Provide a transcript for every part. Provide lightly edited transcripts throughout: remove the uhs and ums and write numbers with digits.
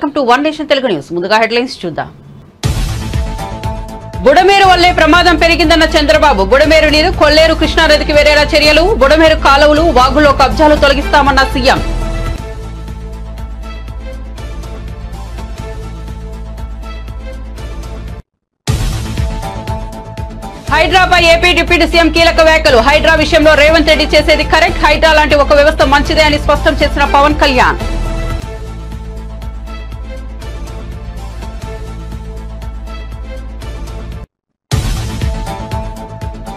Welcome to one nation Telugu news. ముందుగా headlines చూద్దాం. బుడమేరు వల్లే ప్రమాదం పెరిగిందన్న చంద్రబాబు. బుడమేరు నీరు కొల్లేరు కృష్ణానదికి వెళ్లేలా చర్యలు. బుడమేరు కాలువలు వాగుల్లో కబ్జాలు తొలగిస్తామన్న సీఎం. హైడ్రాపై ఏపీ డిప్యూటీ సీఎం కీలక వ్యాఖ్యలు. హైడ్రా విషయంలో రేవంత్ రెడ్డి చేసేది కరెక్ట్. హైడ్రా లాంటి ఒక వ్యవస్థ మంచిదే అని స్పష్టం చేసిన పవన్ కళ్యాణ్.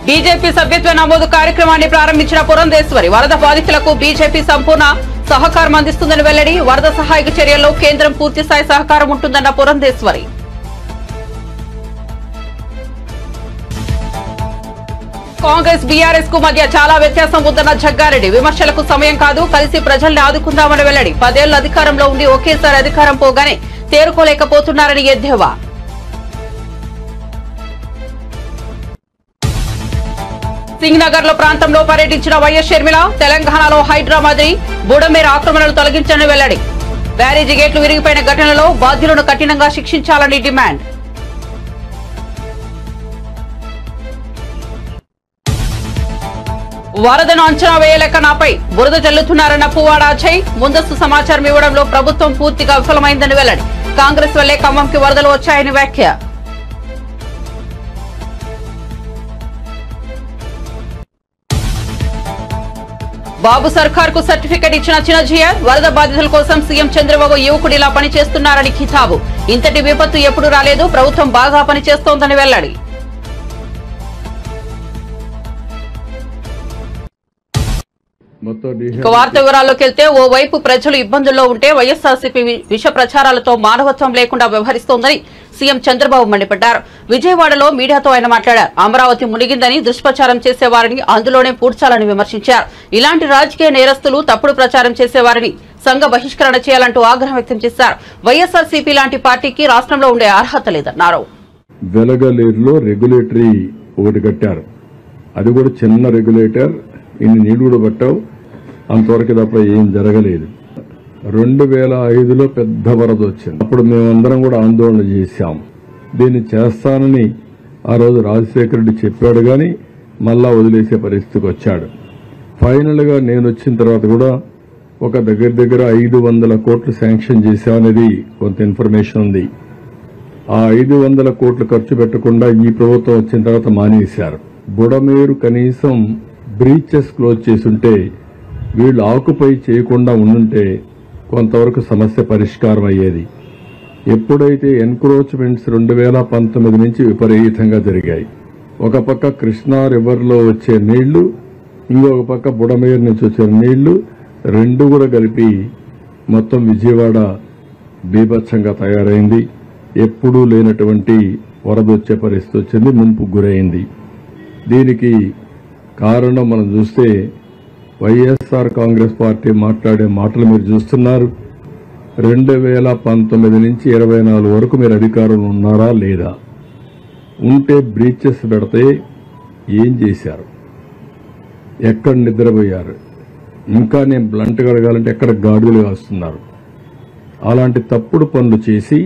బీజేపీ సభ్యత్వ నమోదు కార్యక్రమాన్ని ప్రారంభించిన పురంధేశ్వరి. వరద బాధితులకు బీజేపీ సంపూర్ణ సహకారం అందిస్తుందని వెల్లడి. వరద సహాయక చర్యల్లో కేంద్రం పూర్తిస్థాయి సహకారం ఉంటుందన్న పురంధేశ్వరి. కాంగ్రెస్ బీఆర్ఎస్ కు మధ్య చాలా వ్యత్యాసం ఉందన్న జగ్గారెడ్డి. విమర్శలకు సమయం కాదు, కలిసి ప్రజల్ని ఆదుకుందామని వెల్లడి. 10 ఏళ్లు అధికారంలో ఉండి ఒకేసారి అధికారం పోగానే తేరుకోలేకపోతున్నారని ఎద్దేవా. సింగ్నగర్ లో ప్రాంతంలో పర్యటించిన వైఎస్ షర్మిల. తెలంగాణలో హైడ్రా మాదిరి బుడమేరు ఆక్రమణలు తొలగించాలని వెల్లడి. బ్యారేజీ గేట్లు విరిగిపోయిన ఘటనలో బాధ్యులను కఠినంగా శిక్షించాలని డిమాండ్. వరదను అంచనా వేయలేక నాపై బురద చల్లుతున్నారన్న పువ్వాడ అజయ్. ముందస్తు సమాచారం ఇవ్వడంలో ప్రభుత్వం పూర్తిగా విఫలమైందని వెల్లడి. కాంగ్రెస్ వల్లే ఖమ్మంకి వరదలు వచ్చాయని వ్యాఖ్య. బాబు సర్కార్ కు సర్టిఫికెట్ ఇచ్చిన చిన్నజీఆర్. వరద బాధితుల కోసం సీఎం చంద్రబాబు యువకుడిలా పనిచేస్తున్నారని ఖితాబు. ఇంతటి విపత్తు ఎప్పుడు రాలేదు, ప్రభుత్వం బాగా పనిచేస్తోందని వెల్లడి. వార్త వివరాల్లోకి వెళ్తే, ఓవైపు ప్రజలు ఇబ్బందుల్లో ఉంటే వైఎస్ఆర్సీపీ విష ప్రచారాలతో మానవత్వం లేకుండా వ్యవహరిస్తోందని సీఎం చంద్రబాబు మండిపడ్డారు. విజయవాడలో మీడియాతో ఆయన మాట్లాడారు. అమరావతి మునిగిందని దుష్ప్రచారం చేసేవారిని అందులోనే పూడ్చాలని విమర్శించారు. ఇలాంటి రాజకీయ నేరస్తులు తప్పుడు ప్రచారం చేసేవారిని సంఘ బహిష్కరణ చేయాలంటూ ఆగ్రహం వ్యక్తం చేశారు. వైఎస్ఆర్సీపీ లాంటి పార్టీకి రాష్ట్రంలో ఉండే అర్హత లేదన్నారు. వెలగలేరులో రెగ్యులేటరీ ఒకటి కట్టారు. అది కూడా చిన్న రెగ్యులేటర్. ఇన్ని నీళ్లు కూడా పట్టావు, అంతవరకు తప్ప ఏం జరగలేదు. 2005లో పెద్ద వరద వచ్చింది. అప్పుడు మేమందరం కూడా ఆందోళన చేశాం. దీన్ని చేస్తానని ఆ రోజు రాజశేఖర రెడ్డి చెప్పాడు, కానీ మళ్ళా వదిలేసే పరిస్థితికి వచ్చాడు. ఫైనల్ గా నేను వచ్చిన తర్వాత కూడా ఒక దగ్గర 500 కోట్లు శాంక్షన్ చేశామనేది కొంత ఇన్ఫర్మేషన్ ఉంది. ఆ 500 కోట్లు ఖర్చు పెట్టకుండా ఈ ప్రభుత్వం వచ్చిన తర్వాత మానేశారు. బుడమేరు కనీసం బ్రీచెస్ క్లోజ్ చేసుంటే, వీళ్ళు ఆకుపై చేయకుండా ఉండుంటే కొంతవరకు సమస్య పరిష్కారం అయ్యేది. ఎప్పుడైతే ఎన్క్రోచ్మెంట్స్ 2019 నుంచి విపరీతంగా జరిగాయి. ఒక పక్క కృష్ణా రివర్లో వచ్చే నీళ్లు, ఇంకొక పక్క బుడమేరు నుంచి వచ్చే నీళ్లు, రెండు కూడా కలిపి మొత్తం విజయవాడ బీభత్సంగా తయారైంది. ఎప్పుడూ లేనటువంటి వరద వచ్చే పరిస్థితి వచ్చింది, ముంపు గురైంది. దీనికి కారణం మనం చూస్తే వైఎస్ఆర్ కాంగ్రెస్ పార్టీ మాట్లాడే మాటలు మీరు చూస్తున్నారు. 2019 నుంచి 24 వరకు మీరు అధికారంలో ఉన్నారా లేదా? ఉంటే బ్రీచెస్ పెడితే ఏం చేశారు? ఎక్కడ నిద్రపోయారు? ఇంకా నేను బ్లంట్గా అడగాలంటే ఎక్కడ గాడులు కాస్తున్నారు? అలాంటి తప్పుడు పనులు చేసి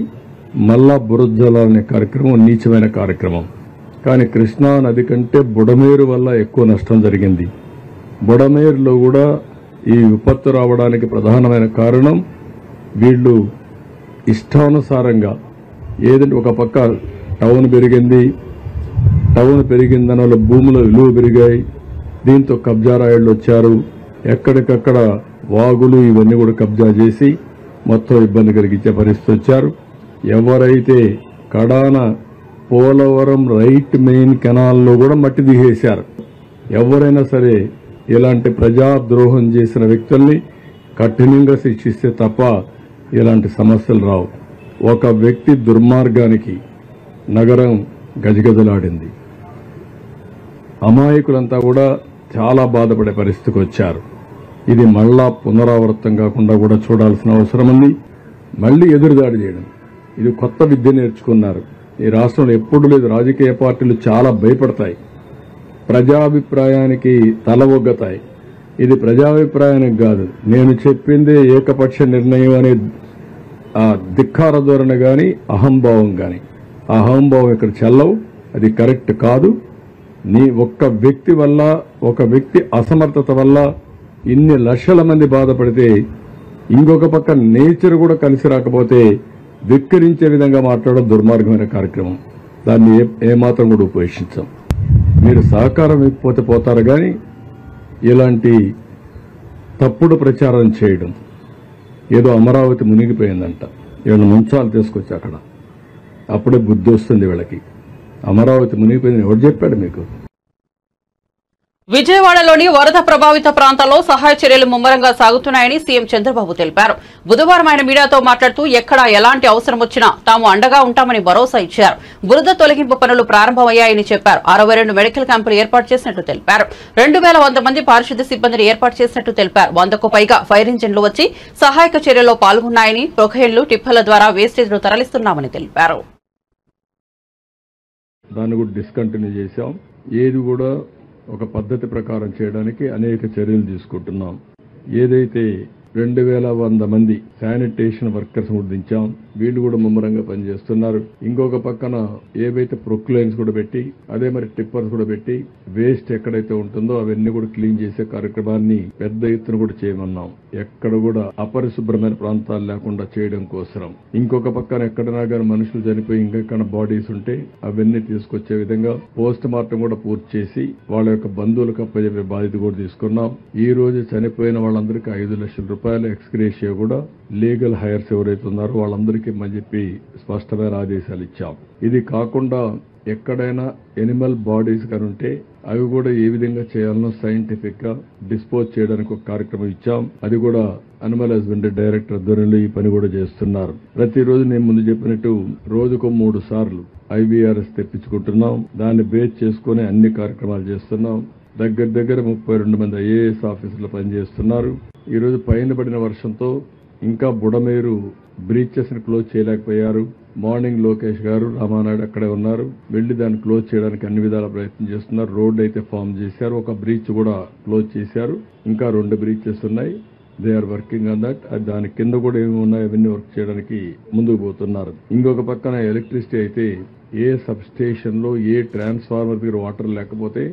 మళ్ళా బురద జలాలనే కార్యక్రమం నీచమైన కార్యక్రమం. కానీ కృష్ణా నది కంటే బుడమేరు వల్ల ఎక్కువ నష్టం జరిగింది. బుడమేరులో కూడా ఈ విపత్తు రావడానికి ప్రధానమైన కారణం వీళ్ళు ఇష్టానుసారంగా ఏదంటే ఒక పక్క టౌన్ పెరిగింది, టౌన్ పెరిగిందన్న వల్ల భూముల విలువ పెరిగాయి. దీంతో కబ్జా రాయుళ్ళు వచ్చారు. ఎక్కడికక్కడ వాగులు ఇవన్నీ కూడా కబ్జా చేసి మొత్తం ఇబ్బంది కలిగించే పరిస్థితి వచ్చారు. ఎవరైతే కడాన పోలవరం రైట్ మెయిన్ కెనాల్లో కూడా మట్టి దిగేశారు. ఎవరైనా సరే ఇలాంటి ప్రజాద్రోహం చేసిన వ్యక్తుల్ని కఠినంగా శిక్షిస్తే తప్ప ఇలాంటి సమస్యలు రావు. ఒక వ్యక్తి దుర్మార్గానికి నగరం గజగజలాడింది. అమాయకులంతా కూడా చాలా బాధపడే పరిస్థితికి వచ్చారు. ఇది మళ్ళా పునరావృతం కాకుండా కూడా చూడాల్సిన అవసరం ఉంది. మళ్లీ ఎదురుదాడి చేయడం, ఇది కొత్త విద్య నేర్చుకున్నారు. ఈ రాష్ట్రంలో ఎప్పుడు లేదు. రాజకీయ పార్టీలు చాలా భయపడతాయి, ప్రజాభిప్రాయానికి తల ఒగ్గతాయి. ఇది ప్రజాభిప్రాయానికి కాదు, నేను చెప్పిందే ఏకపక్ష నిర్ణయం అనే ఆ ధిక్కార ధోరణి కానీ అహంభావం కానీ అహంభావం ఇక్కడ చెల్లవు, అది కరెక్ట్ కాదు. నీ ఒక్క వ్యక్తి వల్ల, ఒక వ్యక్తి అసమర్థత వల్ల ఇన్ని లక్షల మంది బాధపడితే ఇంకొక పక్క నేచర్ కూడా కలిసి రాకపోతే విక్కరించే విధంగా మాట్లాడడం దుర్మార్గమైన కార్యక్రమం. దాన్ని ఏమాత్రం కూడా ఉపేక్షించాం. మీరు సహకారం ఇవ్వకపోతే పోతారు కానీ ఇలాంటి తప్పుడు ప్రచారం చేయడం, ఏదో అమరావతి మునిగిపోయిందంట, వీళ్ళని ముంచాలు తీసుకొచ్చి అక్కడ అప్పుడే బుద్ధి వస్తుంది వీళ్ళకి. అమరావతి మునిగిపోయిందని ఎవరు చెప్పాడు మీకు? విజయవాడలోని వరద ప్రభావిత ప్రాంతాల్లో సహాయ చర్యలు ముమ్మరంగా సాగుతున్నాయని సీఎం చంద్రబాబు తెలిపారు. బుధవారం ఆయన మీడియాతో మాట్లాడుతూ ఎక్కడా ఎలాంటి అవసరం వచ్చినా తాము అండగా ఉంటామని భరోసా ఇచ్చారు. బురద తొలగింపు పనులు ప్రారంభమయ్యాయని చెప్పారు. 62 మెడికల్ క్యాంపులు ఏర్పాటు చేసినట్టు తెలిపారు. 2100 మంది పారిశుద్ధ్య సిబ్బందిని ఏర్పాటు చేసినట్టు తెలిపారు. 100కు పైగా ఫైర్ ఇంజిన్లు వచ్చి సహాయక చర్యల్లో పాల్గొన్నాయని, ప్రొఖైన్లు, టిప్పర్ల ద్వారా వేస్టేజ్ను తరలిస్తున్నామని తెలిపారు. దాన్ని కూడా డిస్కంటిన్యూ చేశాం. ఏది కూడా ఒక పద్ధతి ప్రకారం చేయడానికి అనేక చర్యలు తీసుకుంటున్నాం. ఏదైతే 2100 మంది శానిటేషన్ వర్కర్స్ కూడా దించాం, వీళ్ళు కూడా ముమ్మరంగా పనిచేస్తున్నారు. ఇంకొక పక్కన ఏవైతే ప్రొక్లైన్స్ కూడా పెట్టి, అదే మరి టిప్పర్స్ కూడా పెట్టి వేస్ట్ ఎక్కడైతే ఉంటుందో అవన్నీ కూడా క్లీన్ చేసే కార్యక్రమాన్ని పెద్ద ఎత్తున కూడా చేయమన్నాం. ఎక్కడ కూడా అపరిశుభ్రమైన ప్రాంతాలు లేకుండా చేయడం కోసం. ఇంకొక పక్కన ఎక్కడైనా కానీ మనుషులు చనిపోయి ఇంకెక్కడ బాడీస్ ఉంటే అవన్నీ తీసుకొచ్చే విధంగా పోస్ట్ మార్టం కూడా పూర్తి చేసి వాళ్ళ యొక్క బంధువులకు అప్పచెప్పే బాధ్యత కూడా తీసుకున్నాం. ఈ రోజు చనిపోయిన వాళ్ళందరికీ 5 లక్షల రూపాయల ఎక్స్గ్రేషియా కూడా లీగల్ హైర్స్ ఎవరైతే ఉన్నారో వాళ్ళందరికీ అని చెప్పి స్పష్టమైన ఆదేశాలు ఇచ్చాం. ఇది కాకుండా ఎక్కడైనా ఎనిమల్ బాడీస్ కానీ ఉంటే అవి కూడా ఏ విధంగా చేయాలనో సైంటిఫిక్ గా డిస్పోజ్ చేయడానికి ఒక కార్యక్రమం ఇచ్చాం. అది కూడా అనిమల్ హస్బెండరీ డైరెక్టర్ ఆధ్వర్యంలో ఈ పని కూడా చేస్తున్నారు. ప్రతిరోజు నేను ముందు చెప్పినట్టు రోజుకు 3 సార్లు IVRS తెప్పించుకుంటున్నాం. దాన్ని బేస్ చేసుకుని అన్ని కార్యక్రమాలు చేస్తున్నాం. దగ్గర 32 మంది IAS ఆఫీసర్లు పనిచేస్తున్నారు. ఈ రోజు పైన పడిన వర్షంతో ఇంకా బుడమేరు బ్రీచెస్ ని క్లోజ్ చేయలేకపోయారు. మార్నింగ్ లోకేష్ గారు, రామానాయుడు అక్కడే ఉన్నారు. వెళ్లి దాన్ని క్లోజ్ చేయడానికి అన్ని విధాల ప్రయత్నం చేస్తున్నారు. రోడ్ అయితే ఫామ్ చేశారు, ఒక బ్రీచ్ కూడా క్లోజ్ చేశారు. ఇంకా 2 బ్రీచెస్ ఉన్నాయి. They are working on that. దాని కింద కూడా ఏమి ఉన్నాయి అవన్నీ వర్క్ చేయడానికి ముందుకు పోతున్నారు. ఇంకొక పక్కన ఎలక్ట్రిసిటీ అయితే ఏ సబ్ స్టేషన్ లో ఏ ట్రాన్స్ఫార్మర్ దగ్గర వాటర్ లేకపోతే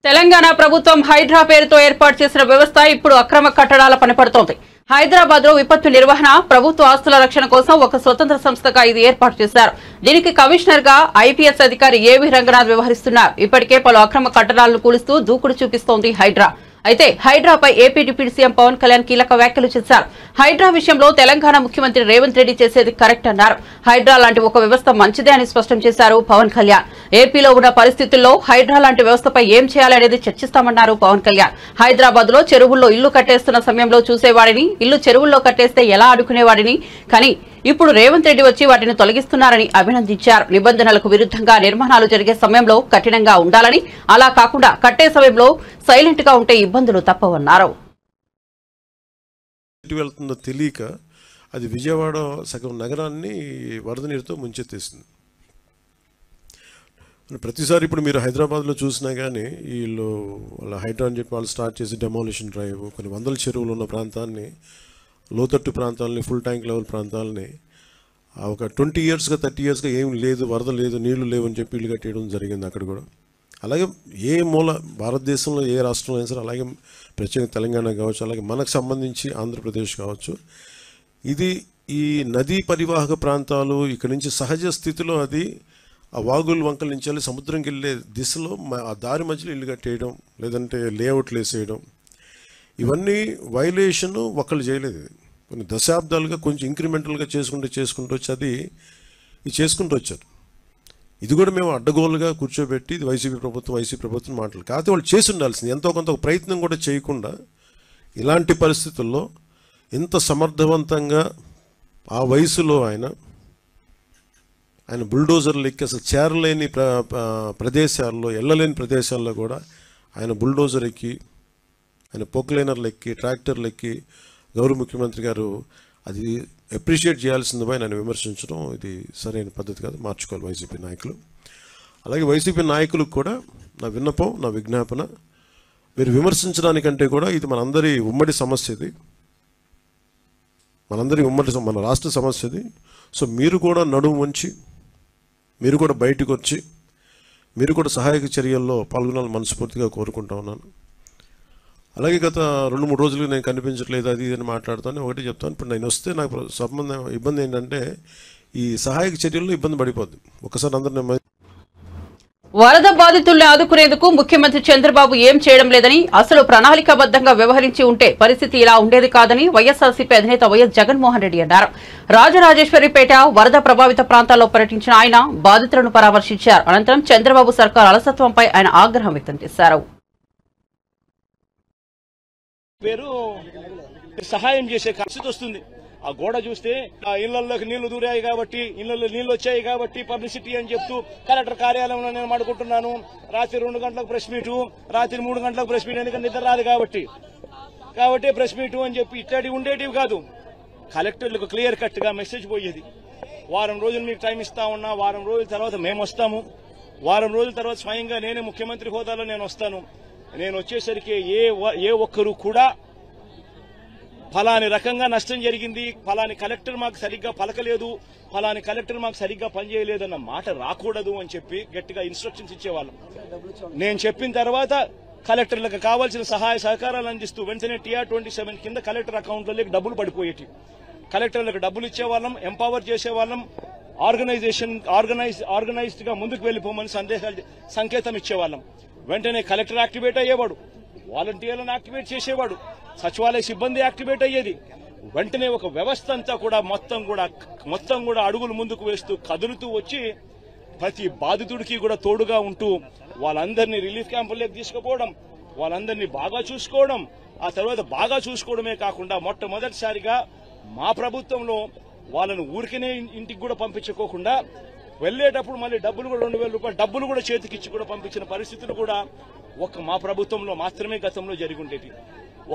తెలంగాణ ప్రభుత్వం హైడ్రా పేరుతో ఏర్పాటు చేసిన వ్యవస్థ ఇప్పుడు అక్రమ కట్టడాల పనిపడుతోంది. హైదరాబాద్ లో విపత్తు నిర్వహణ, ప్రభుత్వ ఆస్తుల రక్షణ కోసం ఒక స్వతంత్ర సంస్థగా ఇది ఏర్పాటు చేశారు. దీనికి కమిషనర్ గా IPS అధికారి ఏవి రంగనాథ్ వ్యవహరిస్తున్నారు. ఇప్పటికే పలు అక్రమ కట్టడాలను కూలుస్తూ దూకుడు చూపిస్తోంది హైడ్రా. అయితే హైడ్రాపై AP deputy CM Pawan Kalyan కీలక వ్యాఖ్యలు చేశారు. హైడ్రా విషయంలో తెలంగాణ ముఖ్యమంత్రి రేవంత్ రెడ్డి చేసేది కరెక్ట్ అన్నారు. హైడ్రా లాంటి ఒక వ్యవస్థ మంచిదే అని స్పష్టం చేశారు పవన్ కళ్యాణ్. ఏపీలో ఉన్న పరిస్థితుల్లో హైడ్రా లాంటి వ్యవస్థపై ఏం చేయాలనేది చర్చిస్తామన్నారు పవన్ కళ్యాణ్. హైదరాబాద్ లో చెరువుల్లో ఇల్లు కట్టేస్తున్న సమయంలో చూసేవాడిని, ఇల్లు చెరువుల్లో కట్టేస్తే ఎలా అడుకునేవాడిని, కానీ ఇప్పుడు రేవంత్ రెడ్డి వచ్చి వాటిని తొలగిస్తున్నారని అభినందించారు. నిబంధనలకు విరుద్ధంగా నిర్మాణాలు జరిగే సమయంలో కఠినంగా ఉండాలని, అలా కాకుండా కట్టే సమయంలో సైలెంట్ గా ఉంటే ఇబ్బందులు తప్పవన్నారు. వెళ్తుందో తెలియక అది విజయవాడ సగం నగరాన్ని వరద నీరుతో ముంచెత్తేసింది. ప్రతిసారి ఇప్పుడు మీరు హైదరాబాద్లో చూసినా కానీ వీళ్ళు వాళ్ళ హైడ్రా అని చెప్పి వాళ్ళు స్టార్ట్ చేసి డెమాలిషన్ డ్రైవ్ కొన్ని వందల చెరువులు ఉన్న ప్రాంతాన్ని, లోతట్టు ప్రాంతాలని, ఫుల్ ట్యాంక్ లెవెల్ ప్రాంతాలని ఒక 20 ఇయర్స్గా 30 ఇయర్స్గా ఏం లేదు, వరద లేదు, నీళ్లు లేవు అని చెప్పి ఇల్లు కట్టేయడం జరిగింది అక్కడ కూడా. అలాగే ఏ మూల భారతదేశంలో ఏ రాష్ట్రంలో అయినా సరే, అలాగే ప్రత్యేకంగా తెలంగాణ కావచ్చు, అలాగే మనకు సంబంధించి ఆంధ్రప్రదేశ్ కావచ్చు, ఇది ఈ నదీ పరివాహక ప్రాంతాలు ఇక్కడి నుంచి సహజ స్థితిలో అది ఆ వాగులు వంకల నుంచి వెళ్ళి సముద్రంకి వెళ్ళే దిశలో ఆ దారి మధ్యలో ఇల్లు కట్టేయడం, లేదంటే లేఅవుట్లు వేసేయడం, ఇవన్నీ వైలేషన్ ఒకళ్ళు చేయలేదు. కొన్ని దశాబ్దాలుగా కొంచెం ఇంక్రిమెంటల్గా చేసుకుంటూ వచ్చి అది చేసుకుంటూ వచ్చారు. ఇది కూడా మేము అడ్డగోలుగా కూర్చోబెట్టి ఇది వైసీపీ ప్రభుత్వం మాటలు కాకపోతే వాళ్ళు చేసి ఉండాల్సింది. ఎంతో కొంత ప్రయత్నం కూడా చేయకుండా ఇలాంటి పరిస్థితుల్లో ఇంత సమర్థవంతంగా ఆ వయసులో ఆయన బుల్డోజర్లు ఎక్కి అసలు చేరలేని ప్రదేశాల్లో, వెళ్ళలేని ప్రదేశాల్లో కూడా ఆయన బుల్డోజర్ ఎక్కి, ఆయన పొక్లైనర్లు ఎక్కి, ట్రాక్టర్లు ఎక్కి గౌరవ ముఖ్యమంత్రి గారు అది అప్రిషియేట్ చేయాల్సింది పోయి నన్ను విమర్శించడం ఇది సరైన పద్ధతి కాదు, మార్చుకోవాలి వైసీపీ నాయకులు. అలాగే వైసీపీ నాయకులకు కూడా నా విన్నపం, నా విజ్ఞాపన, మీరు విమర్శించడానికంటే కూడా ఇది మనందరి ఉమ్మడి సమస్య. ఇది మనందరి ఉమ్మడి మన రాష్ట్ర సమస్యది. సో మీరు కూడా నడుము వంచి, మీరు కూడా బయటకు వచ్చి, మీరు కూడా సహాయక చర్యల్లో పాల్గొనాలని మనస్ఫూర్తిగా కోరుకుంటా ఉన్నాను. అలాగే గత 2-3 రోజులుగా నేను కనిపించట్లేదు అది అని మాట్లాడుతాను. ఒకటి చెప్తాను, ఇప్పుడు నేను వస్తే నాకు ఇబ్బంది ఏంటంటే ఈ సహాయక చర్యల్లో ఇబ్బంది పడిపోద్ది. ఒకసారి అందరూ వరద బాధితుల్ని ఆదుకునేందుకు ముఖ్యమంత్రి చంద్రబాబు ఏం చేయడం లేదని, అసలు ప్రణాళికాబద్దంగా వ్యవహరించి ఉంటే పరిస్థితి ఇలా ఉండేది కాదని వైఎస్ఆర్సీపీ అధినేత వైఎస్ జగన్మోహన్ రెడ్డి అన్నారు. రాజరాజేశ్వరిపేట వరద ప్రభావిత ప్రాంతాల్లో పర్యటించిన ఆయన బాధితులను పరామర్శించారు. అనంతరం చంద్రబాబు సర్కార్ అలసత్వంపై ఆయన ఆగ్రహం వ్యక్తం చేశారు. సహాయం చేసే పరిస్థితి వస్తుంది. ఆ గోడ చూస్తే ఆ ఇళ్లలోకి నీళ్లు దూరాయి కాబట్టి, ఇళ్లలో నీళ్లు వచ్చాయి కాబట్టి పబ్లిసిటీ అని చెప్తూ కలెక్టర్ కార్యాలయంలో నేను మాట్లాడుకుంటున్నాను. రాత్రి 2 గంటలకు ప్రెస్ మీటు, రాత్రి 3 గంటలకు ప్రెస్ మీట్, ఎందుకంటే నిద్ర రాదు కాబట్టి ప్రెస్ మీటు అని చెప్పి ఇట్లాంటివి ఉండేటివి కాదు. కలెక్టర్లకు క్లియర్ కట్ గా మెసేజ్ పోయేది. వారం రోజులు మీకు టైం ఇస్తా ఉన్నా, వారం రోజుల తర్వాత మేము వస్తాము, వారం రోజుల తర్వాత స్వయంగా నేనే ముఖ్యమంత్రి హోదాలో నేను వస్తాను. నేను వచ్చేసరికి ఏ ఒక్కరు కూడా ఫలాని రకంగా నష్టం జరిగింది, ఫలాని కలెక్టర్ మాకు సరిగ్గా పలకలేదు, ఫలాని కలెక్టర్ మాకు సరిగ్గా పనిచేయలేదన్న మాట రాకూడదు అని చెప్పి గట్టిగా ఇన్స్ట్రక్షన్స్ ఇచ్చేవాళ్ళం. నేను చెప్పిన తర్వాత కలెక్టర్లకు కావాల్సిన సహాయ సహకారాలు అందిస్తూ వెంటనే TR27 కింద కలెక్టర్ అకౌంట్లోకి డబ్బులు పడిపోయేటి. కలెక్టర్లకు డబ్బులు ఇచ్చేవాళ్ళం, ఎంపవర్ చేసేవాళ్ళం, ఆర్గనైజ్డ్ గా ముందుకు వెళ్లిపోమని సంకేతం ఇచ్చేవాళ్ళం. వెంటనే కలెక్టర్ యాక్టివేట్ అయ్యేవాడు, వాలంటీర్లను యాక్టివేట్ చేసేవాడు, సచివాలయ సిబ్బంది యాక్టివేట్ అయ్యేది. వెంటనే ఒక వ్యవస్థ అంతా కూడా మొత్తం కూడా అడుగులు ముందుకు వేస్తూ కదులుతూ వచ్చి ప్రతి బాధితుడికి కూడా తోడుగా ఉంటూ వాళ్ళందరినీ రిలీఫ్ క్యాంపుల్లోకి తీసుకుపోవడం, వాళ్ళందరినీ బాగా చూసుకోవడం, ఆ తర్వాత బాగా చూసుకోవడమే కాకుండా మొట్టమొదటిసారిగా మా ప్రభుత్వంలో వాళ్ళను ఊరికనే ఇంటికి కూడా పంపించుకోకుండా వెళ్లేటప్పుడు మళ్ళీ డబ్బులు కూడా 2,000 రూపాయలు డబ్బులు కూడా చేతికిచ్చి కూడా పంపించిన పరిస్థితులు కూడా మా ప్రభుత్వంలో మాత్రమే గతంలో జరిగి ఉండేది.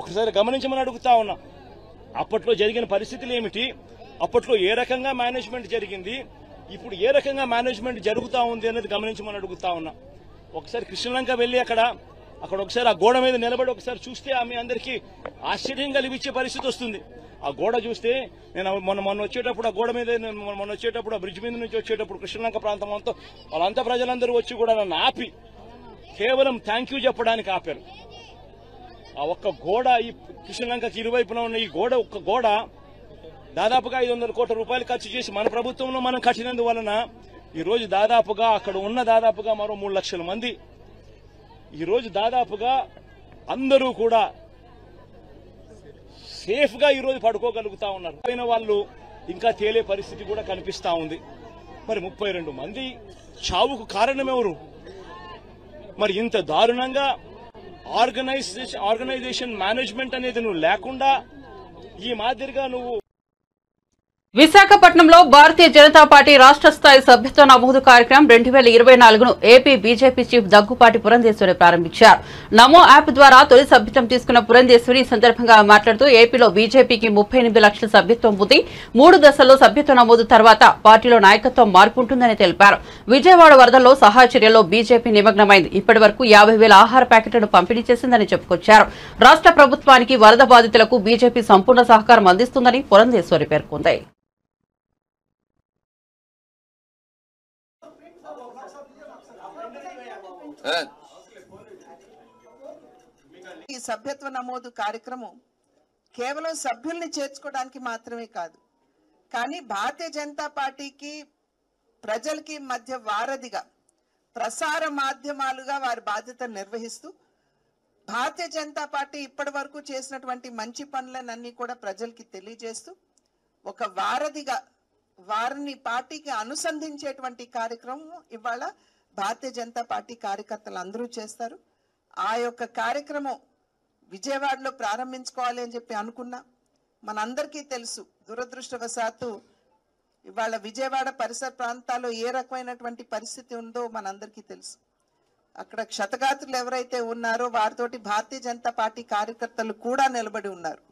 ఒకసారి గమనించమని అడుగుతా ఉన్నా, అప్పట్లో జరిగిన పరిస్థితులు ఏమిటి, అప్పట్లో ఏ రకంగా మేనేజ్మెంట్ జరిగింది, ఇప్పుడు ఏ రకంగా మేనేజ్మెంట్ జరుగుతా ఉంది అనేది గమనించమని అడుగుతా ఉన్నా. ఒకసారి కృష్ణలంక వెళ్లి అక్కడ ఒకసారి ఆ గోడ మీద నిలబడి ఒకసారి చూస్తే ఆమె అందరికీ ఆశ్చర్యం కలిగించే పరిస్థితి వస్తుంది. ఆ గోడ చూస్తే నేను మొన్న వచ్చేటప్పుడు ఆ గోడ మీద ఆ బ్రిడ్జ్ మీద నుంచి వచ్చేటప్పుడు కృష్ణలంక ప్రాంతం అంతా వాళ్ళంతా ప్రజలందరూ వచ్చి కూడా నన్ను ఆపి కేవలం థ్యాంక్ యూ చెప్పడానికి ఆపారు. ఆ ఒక్క గోడ, ఈ కృష్ణలంకకి ఇరువైపున ఉన్న ఈ ఒక్క గోడ దాదాపుగా 500 కోట్ల రూపాయలు ఖర్చు చేసి మన ప్రభుత్వంలో మనం కట్టినందువలన ఈ రోజు దాదాపుగా అక్కడ ఉన్న దాదాపుగా మరో 3 లక్షల మంది ఈ రోజు దాదాపుగా అందరూ కూడా సేఫ్ గా ఈ రోజు పడుకోగలుగుతా ఉన్నారు. పోయిన వాళ్ళు ఇంకా తేలే పరిస్థితి కూడా కనిపిస్తా ఉంది. మరి 32 మంది చావుకు కారణం ఎవరు? మరి ఇంత దారుణంగా ఆర్గనైజేషన్ మేనేజ్మెంట్ అనేది నువ్వు లేకుండా ఈ మాదిరిగా నువ్వు. విశాఖపట్నంలో భారతీయ జనతా పార్టీ రాష్ట్ర స్థాయి సభ్యత్వ నమోదు కార్యక్రమం 2024ను ఏపీ బీజేపీ చీఫ్ దగ్గుపాటి పురంధేశ్వరి ప్రారంభించారు. నమో యాప్ ద్వారా తొలి సభ్యత్వం తీసుకున్న పురంధేశ్వరి ఈ సందర్భంగా మాట్లాడుతూ ఏపీలో బీజేపీకి 38 లక్షల సభ్యత్వం ఉంది. 3 దశల్లో సభ్యత్వ నమోదు తర్వాత పార్టీలో నాయకత్వం మార్పు ఉంటుందని తెలిపారు. విజయవాడ వరదల్లో సహాయ చర్యల్లో బీజేపీ నిమగ్నమైంది. ఇప్పటి వరకు 50,000 ఆహార ప్యాకెట్లను పంపిణీ చేసిందని చెప్పుకొచ్చారు. రాష్ట్ర ప్రభుత్వానికి వరద బాధితులకు బీజేపీ సంపూర్ణ సహకారం అందిస్తుందని పురంధేశ్వరి పేర్కొంది. ఈ సభ్యత్వ నమోదు కార్యక్రమం కేవలం సభ్యుల్ని చేర్చుకోవడానికి మాత్రమే కాదు, కానీ భారతీయ జనతా పార్టీకి ప్రజలకి మధ్య వారధిగా ప్రసార మాధ్యమాలుగా వారి బాధ్యతను నిర్వహిస్తూ భారతీయ జనతా పార్టీ ఇప్పటి వరకు చేసినటువంటి మంచి పనులన్నీ కూడా ప్రజలకి తెలియజేస్తూ ఒక వారధిగా వారిని పార్టీకి అనుసంధించేటువంటి కార్యక్రమం ఇవాళ భారతీయ జనతా పార్టీ కార్యకర్తలు అందరూ చేస్తారు. ఆ యొక్క కార్యక్రమం విజయవాడలో ప్రారంభించుకోవాలి అని చెప్పి అనుకున్నా. మనందరికీ తెలుసు, దురదృష్టవశాత్తు ఇవాళ విజయవాడ పరిసర ప్రాంతాల్లో ఏ రకమైనటువంటి పరిస్థితి ఉందో మనందరికీ తెలుసు. అక్కడ క్షతగాత్రులు ఎవరైతే ఉన్నారో వారితోటి భారతీయ జనతా పార్టీ కార్యకర్తలు కూడా నిలబడి ఉన్నారు.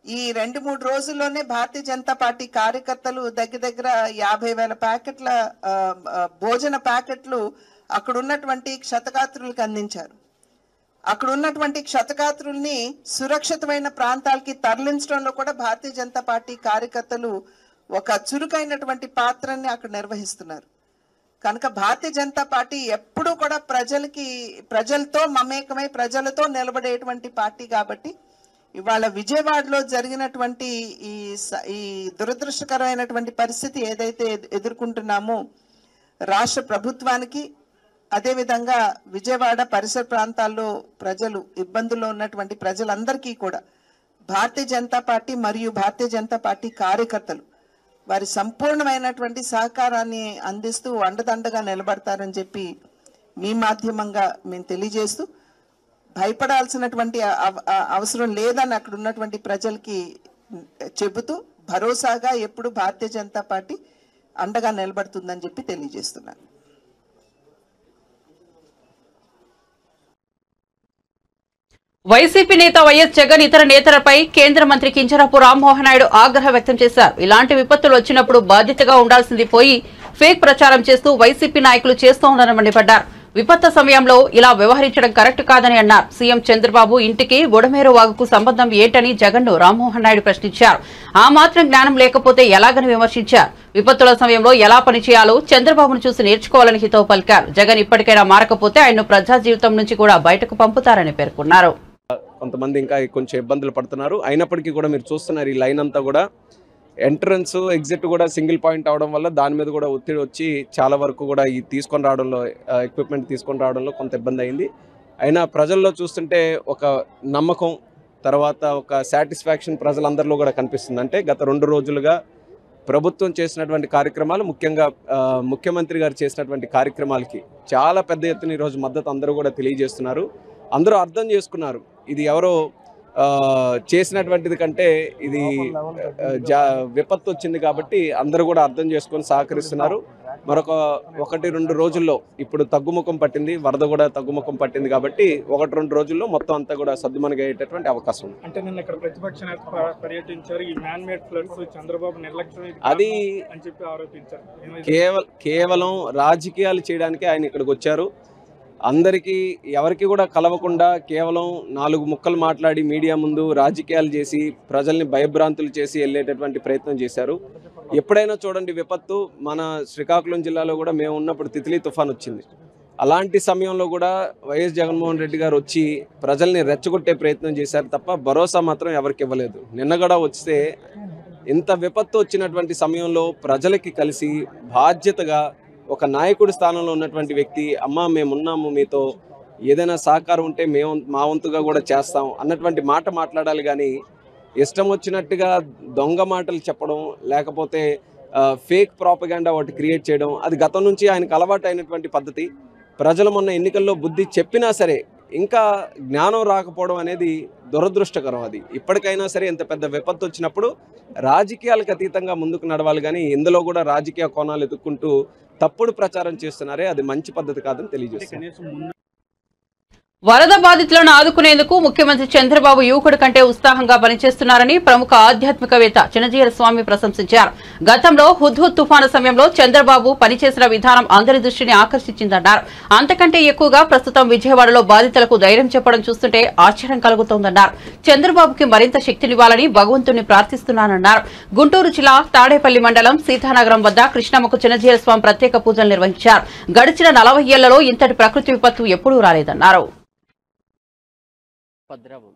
ఈ 2-3 రోజుల్లోనే భారతీయ జనతా పార్టీ కార్యకర్తలు దగ్గర 50,000 ప్యాకెట్ల భోజన ప్యాకెట్లు అక్కడ ఉన్నటువంటి క్షతగాత్రులకు అందించారు. అక్కడ ఉన్నటువంటి క్షతగాత్రుల్ని సురక్షితమైన ప్రాంతాలకి తరలించడంలో కూడా భారతీయ జనతా పార్టీ కార్యకర్తలు ఒక చురుకైనటువంటి పాత్రని అక్కడ నిర్వహిస్తున్నారు. కనుక భారతీయ జనతా పార్టీ ఎప్పుడూ కూడా ప్రజలతో మమేకమై ప్రజలతో నిలబడేటువంటి పార్టీ కాబట్టి ఇవాళ విజయవాడలో జరిగినటువంటి ఈ దురదృష్టకరమైనటువంటి పరిస్థితి ఏదైతే ఎదుర్కొంటున్నామో రాష్ట్ర ప్రభుత్వానికి, అదేవిధంగా విజయవాడ పరిసర ప్రాంతాల్లో ప్రజలు ఇబ్బందుల్లో ఉన్నటువంటి ప్రజలందరికీ కూడా భారతీయ జనతా పార్టీ మరియు భారతీయ జనతా పార్టీ కార్యకర్తలు వారి సంపూర్ణమైనటువంటి సహకారాన్ని అందిస్తూ అండదండగా నిలబడతారని చెప్పి మీ మాధ్యమంగా మేము తెలియజేస్తూ, భయపడాల్సినటువంటి అవసరం లేదని అక్కడ ఉన్నటువంటి ప్రజలకి చెబుతూ భరోసాగా ఎప్పుడు భారతీయ జనతా పార్టీ అండగా నిలబడుతుందని చెప్పి తెలియజేస్తున్నాను. వైసీపీ నేత వైఎస్ జగన్ ఇతర నేతలపై కేంద్ర మంత్రి కింజరాపు రామ్మోహన్ నాయుడు ఆగ్రహం వ్యక్తం చేశారు. ఇలాంటి విపత్తులు వచ్చినప్పుడు బాధ్యతగా ఉండాల్సింది పోయి ఫేక్ ప్రచారం చేస్తూ వైసీపీ నాయకులు చేస్తోందని మండిపడ్డారు. విపత్తు సమయంలో ఇలా వ్యవహరించడం కరెక్ట్ కాదని అన్నారు. సీఎం చంద్రబాబు ఇంటికి బుడమేరు వాగుకు సంబంధం ఏంటని జగన్ ను రామ్మోహన్ నాయుడు ప్రశ్నించారు. ఆ మాత్రం జ్ఞానం లేకపోతే ఎలాగని విమర్శించారు. విపత్తుల సమయంలో ఎలా పనిచేయాలో చంద్రబాబును చూసి నేర్చుకోవాలని హితవు పలికారు. జగన్ ఇప్పటికైనా మారకపోతే ఆయన్ను ప్రజా జీవితం నుంచి కూడా బయటకు పంపుతారని పేర్కొన్నారు. కొంతమంది ఇంకా కొంచెం ఇబ్బందులు పడుతున్నారు. అయినప్పటికీ కూడా మీరు చూస్తున్నారు, ఈ లైన్ అంతా కూడా ఎంట్రన్స్ ఎగ్జిట్ కూడా సింగిల్ పాయింట్ అవడం వల్ల దాని మీద కూడా ఒత్తిడి వచ్చి చాలా వరకు కూడా ఈ తీసుకొని రావడంలో, ఎక్విప్మెంట్ తీసుకొని రావడంలో కొంత ఇబ్బంది అయింది. అయినా ప్రజల్లో చూస్తుంటే ఒక నమ్మకం, తర్వాత ఒక సాటిస్ఫాక్షన్ ప్రజలందరిలో కూడా కనిపిస్తుంది. అంటే గత 2 రోజులుగా ప్రభుత్వం చేసినటువంటి కార్యక్రమాలు, ముఖ్యంగా ముఖ్యమంత్రి గారు చేసినటువంటి కార్యక్రమాలకి చాలా పెద్ద ఎత్తున ఈరోజు మద్దతు అందరూ కూడా తెలియజేస్తున్నారు. అందరూ అర్థం చేసుకున్నారు, ఇది ఎవరో చేసినటువంటిది కంటే ఇది విపత్తు వచ్చింది కాబట్టి అందరూ కూడా అర్థం చేసుకొని సహకరిస్తున్నారు. మరొక 1-2 రోజుల్లో ఇప్పుడు తగ్గుముఖం పట్టింది, వరద కూడా తగ్గుముఖం పట్టింది కాబట్టి 1-2 రోజుల్లో మొత్తం అంతా కూడా సద్దుమణిగేటటువంటి అవకాశం ఉంది. అంటే నిన్న ఇక్కడ ప్రతిపక్ష నేత పర్యటించారు, ఈ మ్యాన్ మేడ్ ఫ్లడ్స్ చంద్రబాబు నిర్లక్ష్యం అది అని చెప్పి ఆరోపించారు. కేవలం రాజకీయాలు చేయడానికి ఆయన ఇక్కడికి వచ్చారు. అందరికీ ఎవరికి కూడా కలవకుండా కేవలం 4 ముక్కలు మాట్లాడి మీడియా ముందు రాజకీయాలు చేసి ప్రజల్ని భయభ్రాంతులు చేసి వెళ్ళేటటువంటి ప్రయత్నం చేశారు. ఎప్పుడైనా చూడండి, విపత్తు మన శ్రీకాకుళం జిల్లాలో కూడా మేము ఉన్నప్పుడు తిత్లీ తుఫాన్ వచ్చింది. అలాంటి సమయంలో కూడా వైఎస్ జగన్మోహన్ రెడ్డి గారు వచ్చి ప్రజల్ని రెచ్చగొట్టే ప్రయత్నం చేశారు తప్ప భరోసా మాత్రం ఎవరికి ఇవ్వలేదు. నిన్న కూడా వస్తే ఇంత విపత్తు వచ్చినటువంటి సమయంలో ప్రజలకి కలిసి బాధ్యతగా ఒక నాయకుడి స్థానంలో ఉన్నటువంటి వ్యక్తి, అమ్మ మేమున్నాము, మీతో ఏదైనా సహకారం ఉంటే మేము మా వంతుగా కూడా చేస్తాం అన్నటువంటి మాట మాట్లాడాలి. కానీ ఇష్టం వచ్చినట్టుగా దొంగ మాటలు చెప్పడం, లేకపోతే ఫేక్ ప్రాపగాండా ఒకటి క్రియేట్ చేయడం, అది గతం నుంచి ఆయనకు అలవాటు అయినటువంటి పద్ధతి. ప్రజలు మొన్న ఎన్నికల్లో బుద్ధి చెప్పినా సరే ఇంకా జ్ఞానం రాకపోవడం అనేది దురదృష్టకరం. అది ఇప్పటికైనా సరే ఇంత పెద్ద విపత్తు వచ్చినప్పుడు రాజకీయాలకు అతీతంగా ముందుకు నడవాలి. కానీ ఇందులో కూడా రాజకీయ కోణాలు ఎదుర్కొంటూ తప్పుడు ప్రచారం చేస్తున్నారే, అది మంచి పద్ధతి కాదని తెలియజేస్తున్నారు. వరద బాధితులను ఆదుకునేందుకు ముఖ్యమంత్రి చంద్రబాబు యువకుడి కంటే ఉత్సాహంగా పనిచేస్తున్నారని ప్రముఖ ఆధ్యాత్మికవేత్త చినజీయర స్వామి ప్రశంసించారు. గతంలో హుద్హుద్ తుఫాను సమయంలో చంద్రబాబు పనిచేసిన విధానం అందరి దృష్టిని ఆకర్షించిందన్నారు. అంతకంటే ఎక్కువగా ప్రస్తుతం విజయవాడలో బాధితులకు ధైర్యం చెప్పడం చూస్తుంటే ఆశ్చర్యం కలుగుతోందన్నారు. చంద్రబాబుకి మరింత శక్తినివ్వాలని భగవంతుని ప్రార్థిస్తున్నానన్నారు. గుంటూరు జిల్లా తాడేపల్లి మండలం సీతానగరం వద్ద కృష్ణమ్మకు చినజీయర స్వామి ప్రత్యేక పూజలు నిర్వహించారు. గడిచిన 40 ఏళ్లలో ఇంతటి ప్రకృతి విపత్తు ఎప్పుడూ రాలేదన్నారు. ఉపద్రవం,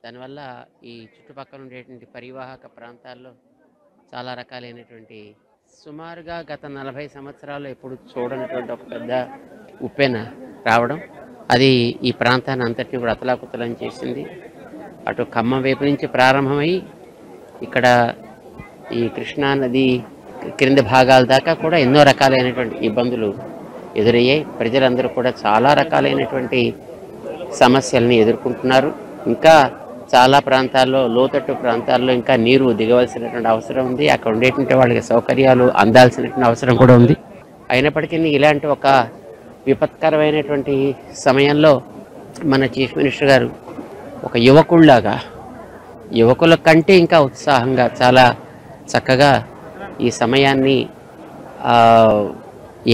దానివల్ల ఈ చుట్టుపక్కల ఉండేటువంటి పరివాహక ప్రాంతాల్లో చాలా రకాలైనటువంటి, సుమారుగా గత 40 సంవత్సరాలు ఎప్పుడు చూడనటువంటి ఒక పెద్ద ఉప్పెన రావడం, అది ఈ ప్రాంతాన్ని అంతటిని కూడా అతలాకుతలం చేసింది. అటు ఖమ్మం వైపు నుంచి ప్రారంభమై ఇక్కడ ఈ కృష్ణా నది క్రింద భాగాల దాకా కూడా ఎన్నో రకాలైనటువంటి ఇబ్బందులు ఎదురయ్యాయి. ప్రజలందరూ కూడా చాలా రకాలైనటువంటి సమస్యల్ని ఎదుర్కొంటున్నారు. ఇంకా చాలా ప్రాంతాల్లో, లోతట్టు ప్రాంతాల్లో ఇంకా నీరు దిగవలసినటువంటి అవసరం ఉంది. అక్కడ ఉండేటువంటి వాళ్ళకి సౌకర్యాలు అందాల్సినటువంటి అవసరం కూడా ఉంది. అయినప్పటికీ ఇలాంటి ఒక విపత్కరమైనటువంటి సమయంలో మన చీఫ్ మినిస్టర్ గారు ఒక యువకుల్లాగా, యువకుల కంటే ఇంకా ఉత్సాహంగా చాలా చక్కగా ఈ సమయాన్ని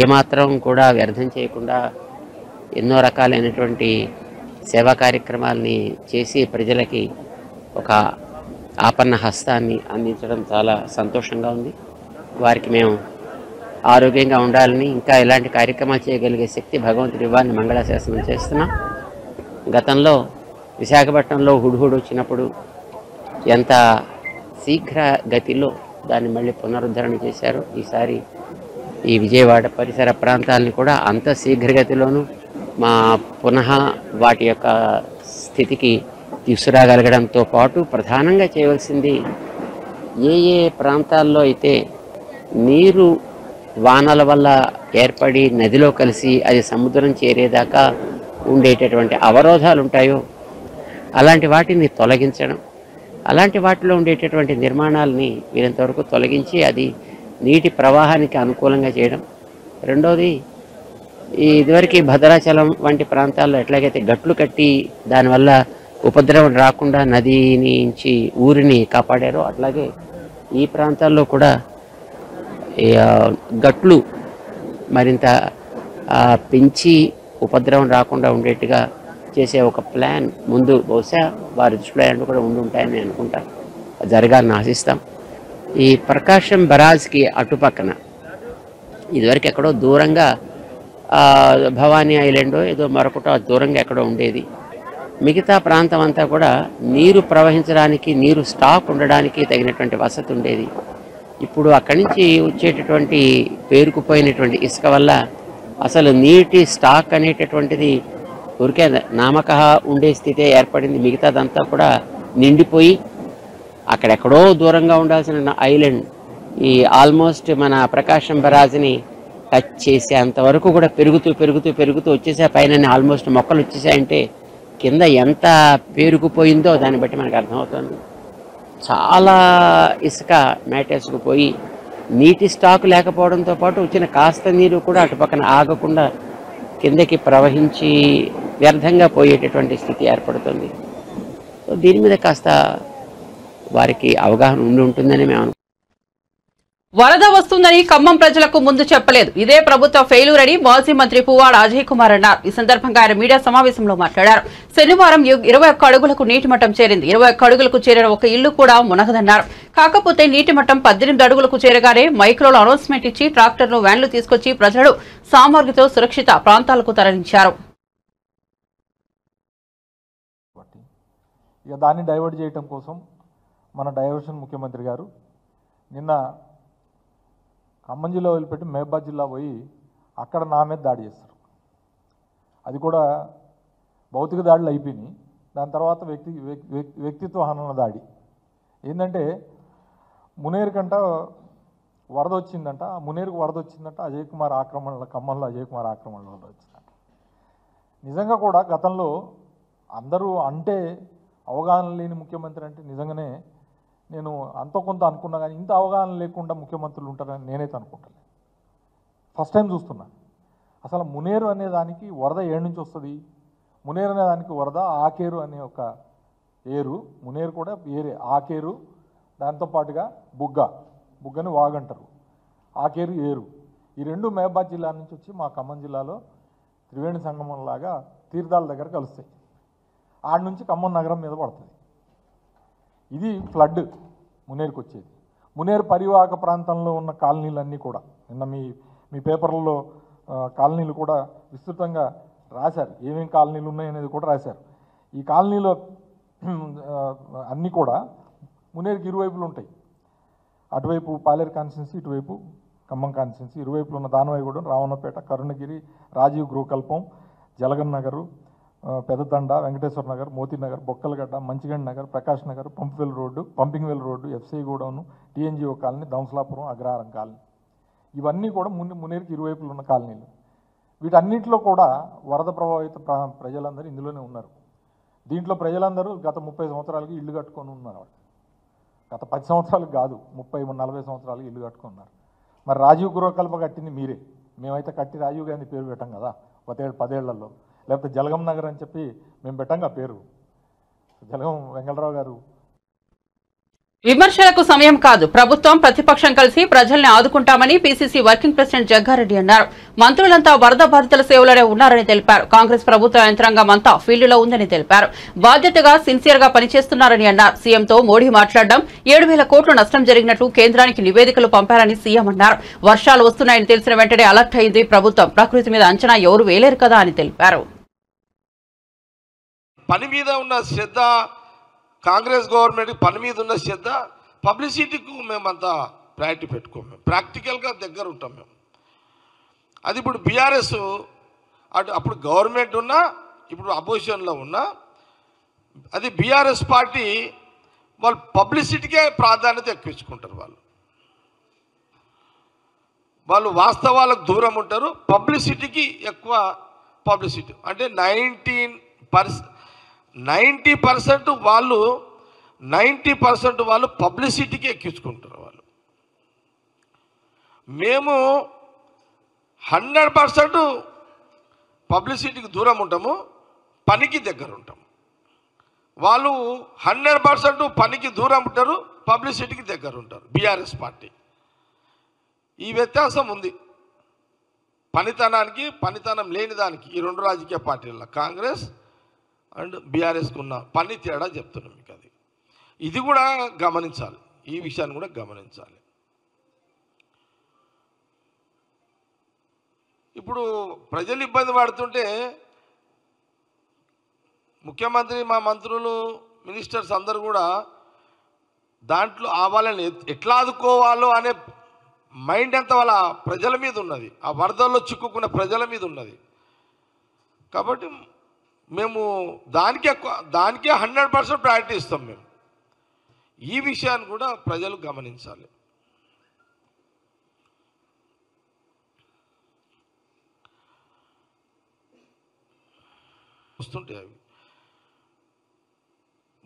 ఏమాత్రం కూడా వ్యర్థం చేయకుండా ఎన్నో రకాలైనటువంటి సేవా కార్యక్రమాలని చేసి ప్రజలకి ఒక ఆపన్న హస్తాన్ని అందించడం చాలా సంతోషంగా ఉంది. వారికి మేము ఆరోగ్యంగా ఉండాలని, ఇంకా ఇలాంటి కార్యక్రమాలు చేయగలిగే శక్తి భగవంతుడి ఇవ్వాలని మంగళాశాసనం చేస్తున్నాం. గతంలో విశాఖపట్నంలో హుడ్హుడ్ వచ్చినప్పుడు ఎంత శీఘ్ర గతిలో దాన్ని మళ్ళీ పునరుద్ధరణ చేశారు. ఈసారి ఈ విజయవాడ పరిసర ప్రాంతాలని కూడా అంత శీఘ్రగతిలోనూ పునః వాటి యొక్క స్థితికి తీసుకురాగలగడంతో పాటు ప్రధానంగా చేయవలసింది ఏ ప్రాంతాల్లో అయితే నీరు వానల వల్ల ఏర్పడి నదిలో కలిసి అది సముద్రం చేరేదాకా ఉండేటటువంటి అవరోధాలు ఉంటాయో అలాంటి వాటిని తొలగించడం, అలాంటి వాటిలో ఉండేటటువంటి నిర్మాణాలని వీరంతవరకు తొలగించి అది నీటి ప్రవాహానికి అనుకూలంగా చేయడం. రెండోది, ఇదివరకు భద్రాచలం వంటి ప్రాంతాల్లో ఎట్లాగైతే గట్లు కట్టి దానివల్ల ఉపద్రవం రాకుండా నది నుంచి ఊరిని కాపాడారో అట్లాగే ఈ ప్రాంతాల్లో కూడా గట్లు మరింత పెంచి ఉపద్రవం రాకుండా ఉండేట్టుగా చేసే ఒక ప్లాన్ ముందు బహుశా వారి దృష్టిలో కూడా ఉండి ఉంటాయని నేను అనుకుంటా. జరగాలని ఆశిస్తాం. ఈ ప్రకాశం బరాజ్కి అటుపక్కన ఇదివరకు ఎక్కడో దూరంగా భవానీ ఐలాండ్ ఏదో మరొకటో దూరంగా ఎక్కడో ఉండేది. మిగతా ప్రాంతం అంతా కూడా నీరు ప్రవహించడానికి, నీరు స్టాక్ ఉండడానికి తగినటువంటి వసతి ఉండేది. ఇప్పుడు అక్కడి నుంచి వచ్చేటటువంటి పేరుకుపోయినటువంటి ఇసుక వల్ల అసలు నీటి స్టాక్ అనేటటువంటిది ఊరికే నామకహ ఉండే స్థితే ఏర్పడింది. మిగతాదంతా కూడా నిండిపోయి అక్కడెక్కడో దూరంగా ఉండాల్సిన ఐలాండ్ ఈ ఆల్మోస్ట్ మన ప్రకాశం బరాజ్ని టచ్ చేసే అంతవరకు కూడా పెరుగుతూ వచ్చేసే పైన ఆల్మోస్ట్ మొక్కలు వచ్చేసాయంటే కింద ఎంత పేరుకుపోయిందో దాన్ని బట్టి మనకు అర్థమవుతుంది. చాలా ఇసుక మేటేసుకుపోయి నీటి స్టాక్ లేకపోవడంతో పాటు వచ్చిన కాస్త నీరు కూడా అటుపక్కన ఆగకుండా కిందకి ప్రవహించి వ్యర్థంగా పోయేటటువంటి స్థితి ఏర్పడుతుంది. సో దీని మీద కాస్త వారికి అవగాహన ఉంటుందని మేము వరద వస్తుందని ఖమ్మం ప్రజలకు ముందు చెప్పలేదు. ఇదే ప్రభుత్వ ఫెయిల్యూర్ అని మాజీ మంత్రి పువ్వాడ అజయ్ కుమార్ అన్నారు. ఈ సందర్భంగా ఆయన మీడియా సమావేశంలో మాట్లాడారు. శనివారం 21 అడుగులకు నీటి మట్టం చేరింది. 21 అడుగులకు చేరిన ఒక ఇల్లు కూడా మునగదన్నారు. కాకపోతే నీటి మట్టం 18 అడుగులకు చేరగానే మైక్రోలో అనౌన్స్మెంట్ ఇచ్చి ట్రాక్టర్లు, వ్యాన్లు తీసుకొచ్చి ప్రజలు సామగ్రితో సురక్షిత ప్రాంతాలకు తరలించారు. దాన్ని డైవర్ట్ చేయడం కోసం మన డైవర్షన్ ముఖ్యమంత్రి గారు నిన్న ఖమ్మం జిల్లా వదిలిపెట్టి మహబాద్ జిల్లా పోయి అక్కడ నా మీద దాడి చేస్తారు. అది కూడా భౌతిక దాడులు అయిపోయినాయి. దాని తర్వాత వ్యక్తిత్వ హనన దాడి ఏంటంటే మునేరు కంట వరద వచ్చిందంట. మునేరుకు వరద వచ్చిందంట అజయ్ కుమార్ ఆక్రమణలో, ఖమ్మంలో అజయ్ కుమార్ ఆక్రమణలో వచ్చిందంట. నిజంగా కూడా గతంలో అందరూ అంటే అవగాహన లేని ముఖ్యమంత్రి అంటే నిజంగానే నేను అంత కొంత అనుకున్నా, కానీ ఇంత అవగాహన లేకుండా ముఖ్యమంత్రులు ఉంటారని నేనైతే అనుకుంటాను. ఫస్ట్ టైం చూస్తున్నా. అసలు మునేరు అనే దానికి వరద ఏడు నుంచి వస్తుంది. మునేరు అనే దానికి వరద ఆకేరు అనే ఒక ఏరు, మునేరు కూడా ఏరే, ఆకేరు దాంతోపాటుగా బుగ్గని వాగంటారు, ఆకేరు ఏరు. ఈ రెండు మహబాద్ జిల్లా నుంచి వచ్చి మా ఖమ్మం జిల్లాలో త్రివేణి సంగమంలాగా తీర్థాల దగ్గర కలుస్తాయి. ఆడ నుంచి ఖమ్మం నగరం మీద పడుతుంది. ఇది ఫ్లడ్ మునేరుకు వచ్చేది. మునేరు పరివాహక ప్రాంతంలో ఉన్న కాలనీలన్నీ కూడా నిన్న మీ పేపర్లలో కాలనీలు కూడా విస్తృతంగా రాశారు. ఏమేమి కాలనీలు ఉన్నాయనేది కూడా రాశారు. ఈ కాలనీలో అన్నీ కూడా మునేరుకి ఇరువైపులు ఉంటాయి. అటువైపు పాలేరు కాన్స్టిట్యున్సీ, ఇటువైపు ఖమ్మం కాన్స్టిట్యున్సీ. ఇరువైపులు ఉన్న Danavaigudem, Ravanapeta, Karunagiri, Rajiv Gruhakalpam, Jalagam Nagar, Peddathanda, Venkateswara Nagar, Moti Nagar, Bokkalagadda, Manchigand Nagar, Prakash Nagar, pumping well road, FC godown, TNGO colony, Damsalapuram, Agraharam colony. ఇవన్నీ కూడా మునేరుకి ఇరువైపులు ఉన్న కాలనీలు. వీటన్నిటిలో కూడా వరద ప్రభావిత ప్రజలందరూ ఇందులోనే ఉన్నారు. దీంట్లో ప్రజలందరూ గత 30 సంవత్సరాలకి ఇల్లు కట్టుకొని ఉన్నారు. గత 10 సంవత్సరాలకు కాదు, 30-40 సంవత్సరాలకి ఇల్లు కట్టుకున్నారు. మరి రాజీవ్ గృహకల్ప కట్టింది మీరే. మేమైతే కట్టి రాజీవ్ గాంధీ పేరు పెట్టాం కదా 10 ఏళ్లలో. లేకపోతే జలగం నగర్ అని చెప్పి మేము పెట్టంగా పేరు. జలగం వెంకటరావు గారు విమర్శలకు సమయం కాదు, ప్రభుత్వం ప్రతిపక్షం కలిసి ప్రజల్ని ఆదుకుంటామని పీసీసీ వర్కింగ్ ప్రెసిడెంట్ జగ్గారెడ్డి అన్నారు. మంత్రులంతా వరద బాధితుల సేవలోనే ఉన్నారని తెలిపారు. కాంగ్రెస్ ప్రభుత్వ యంత్రాంగం అంతా ఫీల్డ్లో ఉందని తెలిపారు. బాధ్యతగా సిన్సియర్ గా పనిచేస్తున్నారని అన్నారు. సీఎంతో మోడీ మాట్లాడడం 7,000 కోట్ల నష్టం జరిగినట్లు కేంద్రానికి నివేదికలు పంపారని సీఎం అన్నారు. వర్షాలు వస్తున్నాయని తెలిసిన వెంటనే అలర్ట్ అయింది ప్రభుత్వం. ప్రకృతి మీద అంచనా ఎవరు వేయలేరు కదా అని తెలిపారు. పని మీద ఉన్న శ్రద్ధ, కాంగ్రెస్ గవర్నమెంట్ పని మీద ఉన్న శ్రద్ధ, పబ్లిసిటీకు మేమంతా ప్రయారిటీ పెట్టుకోము. మేము ప్రాక్టికల్గా దగ్గర ఉంటాం. మేము అది ఇప్పుడు బీఆర్ఎస్ అప్పుడు గవర్నమెంట్ ఉన్నా, ఇప్పుడు అపోజిషన్లో ఉన్నా, అది బీఆర్ఎస్ పార్టీ వాళ్ళు పబ్లిసిటీకే ప్రాధాన్యత ఎక్కువచ్చుకుంటారు. వాళ్ళు వాస్తవాలకు దూరం ఉంటారు, పబ్లిసిటీకి ఎక్కువ పబ్లిసిటీ. అంటే 90% వాళ్ళు పబ్లిసిటీకి ఎక్కించుకుంటారు. వాళ్ళు మేము 100% పబ్లిసిటీకి దూరం ఉంటాము, పనికి దగ్గర ఉంటాము. వాళ్ళు 100% పనికి దూరం ఉంటారు, పబ్లిసిటీకి దగ్గర ఉంటారు. బీఆర్ఎస్ పార్టీ ఈ వ్యత్యాసం ఉంది. పనితనానికి పనితనం లేని దానికి ఈ రెండు రాజకీయ పార్టీల కాంగ్రెస్ అండ్ బీఆర్ఎస్కు ఉన్న పని తేడా చెప్తున్నాం మీకు. ఇది కూడా గమనించాలి, ఈ విషయాన్ని కూడా గమనించాలి. ఇప్పుడు ప్రజలు ఇబ్బంది పడుతుంటే ముఖ్యమంత్రి, మా మంత్రులు, మినిస్టర్స్ అందరూ కూడా దాంట్లో వాళ్ళని ఎట్లా ఆదుకోవాలో అనే మైండ్ అంతా వాళ్ళ ప్రజల మీద ఉన్నది, ఆ వరదల్లో చిక్కుకున్న ప్రజల మీద ఉన్నది. కాబట్టి మేము దానికే 100% ప్రయారిటీ ఇస్తాం. మేము ఈ విషయాన్ని కూడా ప్రజలు గమనించాలి. వస్తుంటాయి అవి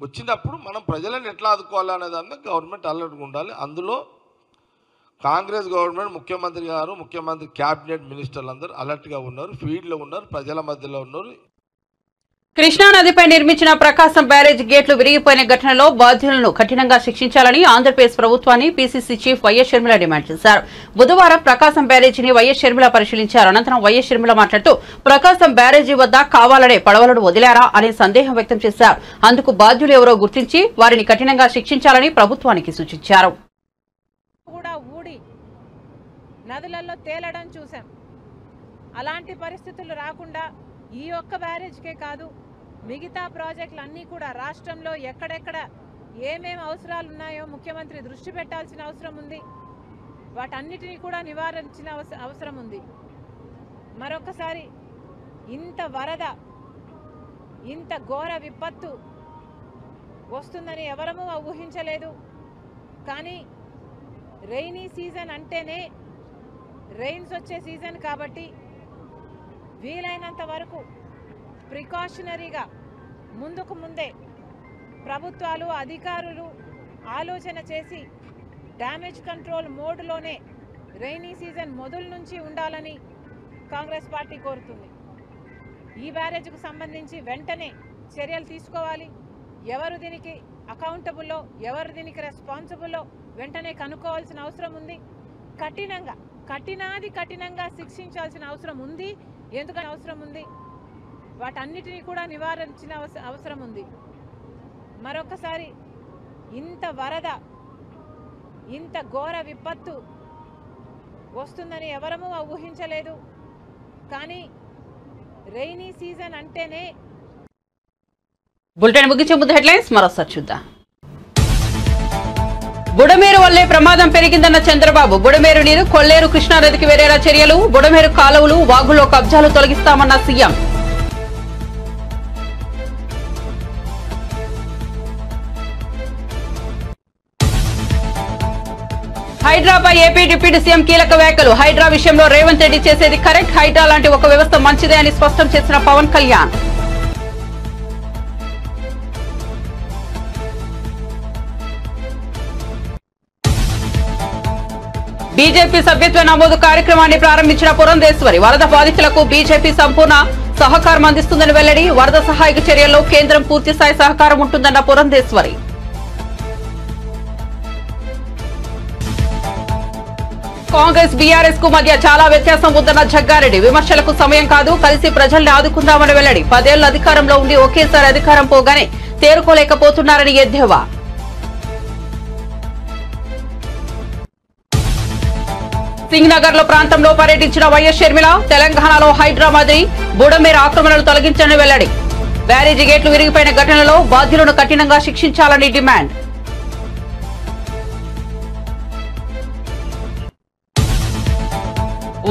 వచ్చినప్పుడు మనం ప్రజలను ఎట్లా ఆదుకోవాలనే దాని మీద గవర్నమెంట్ అలర్ట్గా ఉండాలి. అందులో కాంగ్రెస్ గవర్నమెంట్, ముఖ్యమంత్రి గారు, ముఖ్యమంత్రి క్యాబినెట్ మినిస్టర్లు అందరూ అలర్ట్గా ఉన్నారు, ఫీల్డ్లో ఉన్నారు, ప్రజల మధ్యలో ఉన్నారు. కృష్ణానదిపై నిర్మించిన ప్రకాశం బ్యారేజ్ గేట్లు విరిగిపోయిన ఘటనలో బాధ్యులను కఠినంగా శిక్షించాలని ఆంధ్రప్రదేశ్ ప్రభుత్వాన్ని PCC chief YS Sharmila demand చేశారు. బుధవారం ప్రకాశం బ్యారేజీని వైఎస్ షర్మిల పరిశీలించారు. అనంతరం వైఎస్ షర్మిల మాట్లాడుతూ ప్రకాశం బ్యారేజీ వద్ద కావాలనే పడవలను వదిలారా అనే సందేహం వ్యక్తం చేశారు. అందుకు బాధ్యులు ఎవరో గుర్తించి వారిని కఠినంగా శిక్షించాలని ప్రభుత్వానికి సూచించారు. నదులలో తేలడం చూసాం. అలాంటి పరిస్థితులు రాకుండా ఈ ఒక్క బ్యారేజ్కే కాదు, మిగతా ప్రాజెక్టులన్నీ కూడా రాష్ట్రంలో ఎక్కడెక్కడ ఏమేమి అవసరాలు ఉన్నాయో ముఖ్యమంత్రి దృష్టి పెట్టాల్సిన అవసరం ఉంది. వాటన్నిటినీ కూడా నివారించిన అవసరం ఉంది. మరొకసారి ఇంత వరద, ఇంత ఘోర విపత్తు వస్తుందని ఎవరమూ ఊహించలేదు. కానీ రెయినీ సీజన్ అంటేనే రెయిన్స్ వచ్చే సీజన్ కాబట్టి వీలైనంత వరకు ప్రికాషనరీగా ముందుకు ముందే ప్రభుత్వాలు, అధికారులు ఆలోచన చేసి డ్యామేజ్ కంట్రోల్ మోడ్లోనే రెయినీ సీజన్ మొదలు నుంచి ఉండాలని కాంగ్రెస్ పార్టీ కోరుతుంది. ఈ బ్యారేజ్కు సంబంధించి వెంటనే చర్యలు తీసుకోవాలి. ఎవరు దీనికి అకౌంటబుల్లో, ఎవరు దీనికి రెస్పాన్సిబుల్లో వెంటనే కనుక్కోవాల్సిన అవసరం ఉంది. కఠినంగా శిక్షించాల్సిన అవసరం ఉంది. ఎందుకని అవసరం ఉంది? వాటన్నిటినీ కూడా నివారించిన అవసరం ఉంది. మరొకసారి ఇంత వరద, ఇంత ఘోర విపత్తు వస్తుందని ఎవరమూ ఊహించలేదు. కానీ రెయినీ సీజన్ అంటేనే. బులెటిన్ ముగించే ముందు హెడ్లైన్స్ మరోసారి చూద్దాం. బుడమేరు వల్లే ప్రమాదం పెరిగిందన్న చంద్రబాబు. బుడమేరు నీరు కొల్లేరు కృష్ణానదికి వెళ్లేలా చర్యలు. బుడమేరు కాలువలు, వాగుల్లో కబ్జాలు తొలగిస్తామన్న సీఎం. హైడ్రాపై ఏపీ డిప్యూటీ సీఎం కీలక వ్యాఖ్యలు. హైడ్రా విషయంలో రేవంత్ రెడ్డి చేసేది కరెక్ట్. హైడ్రా లాంటి ఒక వ్యవస్థ మంచిదే అని స్పష్టం చేసిన పవన్ కళ్యాణ్. బీజేపీ సభ్యత్వ నమోదు కార్యక్రమాన్ని ప్రారంభించిన పురంధేశ్వరి. వరద బాధితులకు బీజేపీ సంపూర్ణ సహకారం అందిస్తుందని వెల్లడి. వరద సహాయక చర్యల్లో కేంద్రం పూర్తిస్థాయి సహకారం ఉంటుందన్న పురంధేశ్వరి. కాంగ్రెస్ బీఆర్ఎస్ కు మధ్య చాలా వ్యత్యాసం ఉందన్న జగ్గారెడ్డి. విమర్శలకు సమయం కాదు, కలిసి ప్రజల్ని ఆదుకుందామని వెల్లడి. 10 ఏళ్లు అధికారంలో ఉండి ఒకేసారి అధికారం పోగానే తేరుకోలేకపోతున్నారని ఎద్దేవా. సింగ్నగర్ లో ప్రాంతంలో పర్యటించిన వైఎస్ షర్మిల. తెలంగాణలో హైడ్రా మాదిరి బుడమేర ఆక్రమణలు తొలగించాలని వెల్లడి. బ్యారేజీ గేట్లు విరిగిపోయిన ఘటనలో బాధ్యులను కఠినంగా శిక్షించాలని డిమాండ్.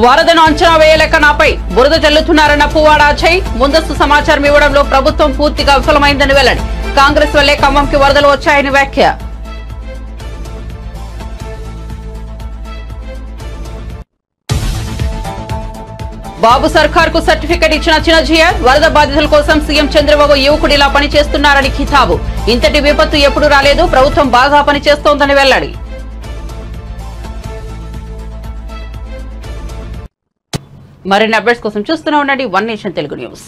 వరదను అంచనా వేయలేక నాపై బురద చల్లుతున్నారన్న పువ్వాడ అజయ్. ముందస్తు సమాచారం ఇవ్వడంలో ప్రభుత్వం పూర్తిగా విఫలమైందని వెల్లడి. కాంగ్రెస్ వల్లే ఖమ్మంకి వరదలు వచ్చాయని వ్యాఖ్య. బాబు సర్కార్ కు సర్టిఫికెట్ ఇచ్చిన చిన్నజీఆర్. వరద బాధితుల కోసం సీఎం చంద్రబాబు యువకుడిలా పనిచేస్తున్నారని ఖితాబు. ఇంతటి విపత్తు ఎప్పుడు రాలేదు, ప్రభుత్వం బాగా పనిచేస్తోందని వెల్లడి. మరిన్ని అప్డేట్స్ కోసం చూస్తూనే ఉండండి వన్ నేషన్ తెలుగు న్యూస్.